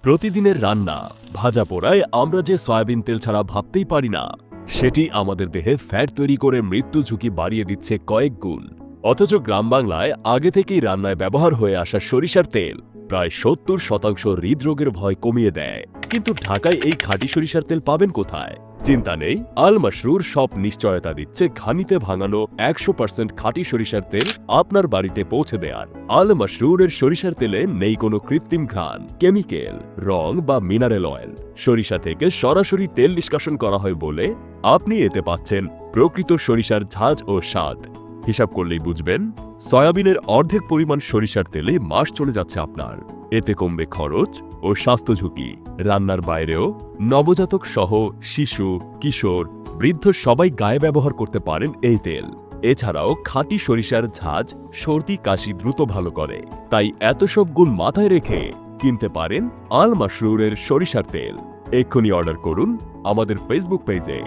প্রতিদিনের রান্না ভাজা পোড়ায় আমরা যে সয়াবিন তেল ছাড়া ভাবতেই পারি না, সেটি আমাদের দেহে ফ্যাট তৈরি করে মৃত্যু ঝুঁকি বাড়িয়ে দিচ্ছে কয়েক গুণ। অথচ গ্রাম বাংলায় আগে থেকেই রান্নায় ব্যবহার হয়ে আসা সরিষার তেল প্রায় ৭০% হৃদরোগের ভয় কমিয়ে দেয়। কিন্তু ঢাকায় এই খাঁটি সরিষার তেল পাবেন কোথায়? চিন্তা নেই, আল মাশরুর সব নিশ্চয়তা দিচ্ছে ঘানিতে ভাঙানো ১০০% খাঁটি সরিষার তেল আপনার বাড়িতে পৌঁছে দেয়ার। আল মাশরুরের সরিষার তেলে নেই কোনো কৃত্রিম ঘ্রাণ, কেমিক্যাল, রং বা মিনারেল অয়েল। সরিষা থেকে সরাসরি তেল নিষ্কাশন করা হয় বলে আপনি এতে পাচ্ছেন প্রকৃত সরিষার ঝাঁজ ও স্বাদ। হিসাব করলেই বুঝবেন, সয়াবিনের অর্ধেক পরিমাণ সরিষার তেলে মাস চলে যাচ্ছে আপনার। এতে কমবে খরচ ও স্বাস্থ্য ঝুঁকি। রান্নার বাইরেও নবজাতক সহ শিশু, কিশোর, বৃদ্ধ সবাই গায়ে ব্যবহার করতে পারেন এই তেল। এছাড়াও খাঁটি সরিষার ঝাঁজ সর্দি কাশি দ্রুত ভালো করে। তাই এত সব গুণ মাথায় রেখে কিনতে পারেন আল মাশরুরের সরিষার তেল। এক্ষুনি অর্ডার করুন আমাদের ফেসবুক পেজে।